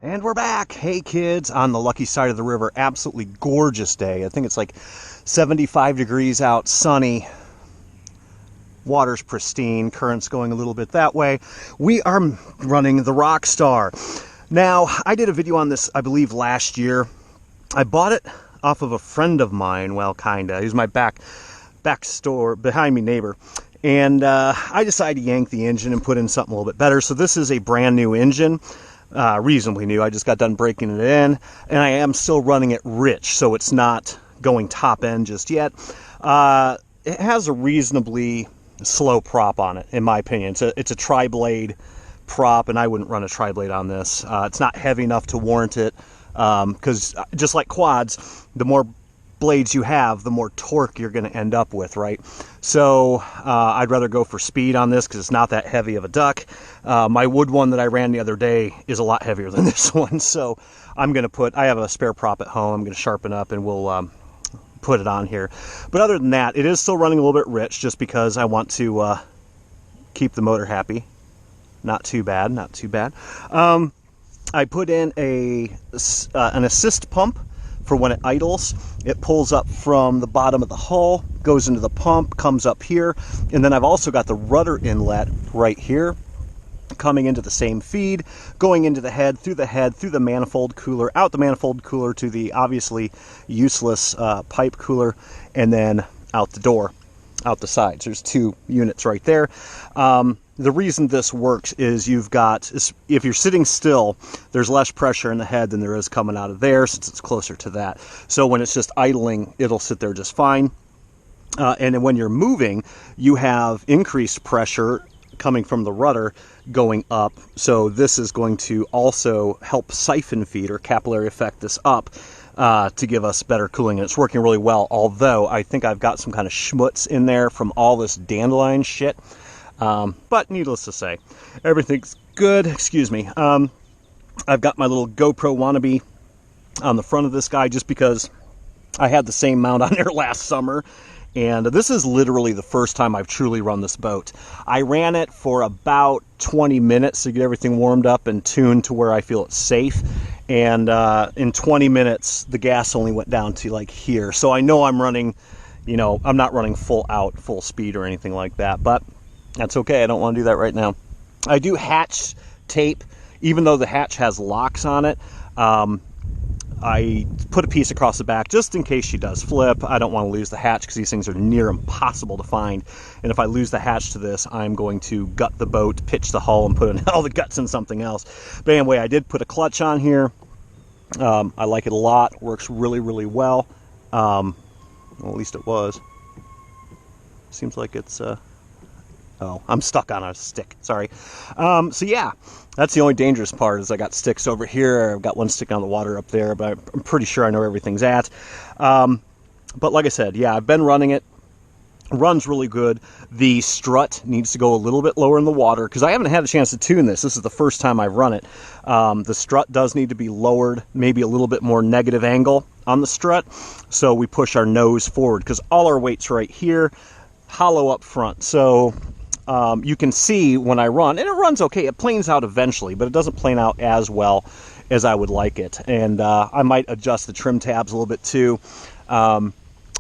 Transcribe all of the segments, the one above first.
And we're back. Hey kids, on the lucky side of the river. Absolutely gorgeous day. I think it's like 75 degrees out, sunny. Water's pristine, current's going a little bit that way. We are running the Rockstar. Now, I did a video on this, I believe, last year. I bought it off of a friend of mine, well, kinda. He's my back store, behind me neighbor. And I decided to yank the engine and put in something a little bit better. So this is a brand new engine. Reasonably new. I just got done breaking it in, and I am still running it rich, so it's not going top end just yet. It has a reasonably slow prop on it, in my opinion. It's a tri-blade prop, and I wouldn't run a tri-blade on this. It's not heavy enough to warrant it, because just like quads, the more blades you have, the more torque you're going to end up with, right? So I'd rather go for speed on this because it's not that heavy of a duck. My wood one that I ran the other day is a lot heavier than this one, so I have a spare prop at home. I'm going to sharpen up and we'll put it on here. But other than that, it is still running a little bit rich just because I want to keep the motor happy. Not too bad, not too bad. I put in an assist pump for when it idles. It pulls up from the bottom of the hull, goes into the pump, comes up here, and then I've also got the rudder inlet right here coming into the same feed, going into the head, through the manifold cooler, out the manifold cooler to the obviously useless pipe cooler, and then out the door, out the sides. There's two units right there. The reason this works is if you're sitting still, there's less pressure in the head than there is coming out of there since it's closer to that. So when it's just idling, it'll sit there just fine. And then when you're moving, you have increased pressure coming from the rudder going up. So this is going to also help siphon feed or capillary effect this up to give us better cooling. And it's working really well, although I think I've got some kind of schmutz in there from all this dandelion shit. But needless to say, everything's good. Excuse me. I've got my little GoPro wannabe on the front of this guy just because I had the same mount on there last summer. And this is literally the first time I've truly run this boat. I ran it for about 20 minutes to get everything warmed up and tuned to where I feel it's safe. And in 20 minutes, the gas only went down to like here. So I know I'm running, I'm not running full speed or anything like that. But that's okay. I don't want to do that right now. I do hatch tape, even though the hatch has locks on it. I put a piece across the back just in case she does flip. I don't want to lose the hatch because these things are near impossible to find. And if I lose the hatch to this, I'm going to gut the boat, pitch the hull, and put all the guts in something else. But anyway, I did put a clutch on here. I like it a lot. Works really, really well. Well, at least it was. Seems like it's... Oh, I'm stuck on a stick. Sorry. So yeah, that's the only dangerous part is I got sticks over here. I've got one stick on the water up there, but I'm pretty sure I know where everything's at. But like I said, yeah, I've been running it. Runs really good. The strut needs to go a little bit lower in the water because I haven't had a chance to tune this. This is the first time I've run it. The strut does need to be lowered, maybe a little bit more negative angle on the strut. So we push our nose forward because all our weight's right here, hollow up front. So you can see when I run, and it runs okay. It planes out eventually, but it doesn't plane out as well as I would like it. And I might adjust the trim tabs a little bit too.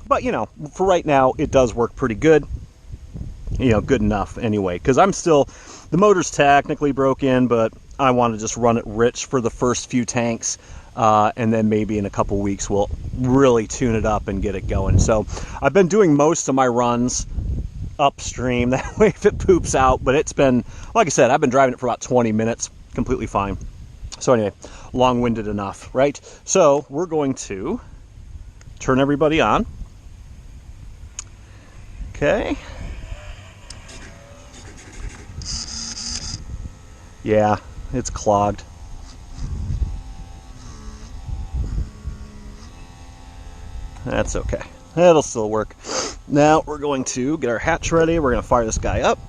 But, for right now, it does work pretty good. Good enough anyway. Because the motor's technically broken, but I want to just run it rich for the first few tanks. And then maybe in a couple weeks, we'll really tune it up and get it going. So I've been doing most of my runs upstream. That way if it poops out. But it's been, like I said, I've been driving it for about 20 minutes. Completely fine. So anyway, long-winded enough, right? So we're going to turn everybody on. Okay. Yeah, it's clogged. That's okay. It'll still work. Now we're going to get our hatch ready. We're going to fire this guy up.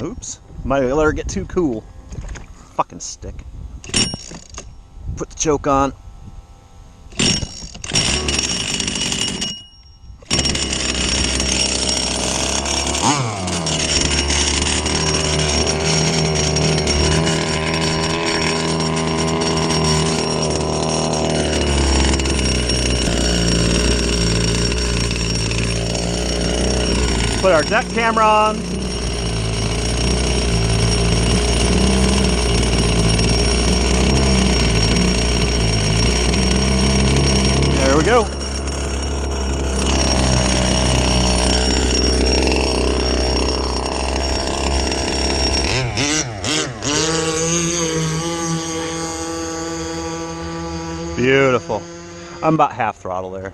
Oops. Might let her get too cool. Fucking stick. Put the choke on. put our deck camera on. There we go. Beautiful. I'm about half throttle there.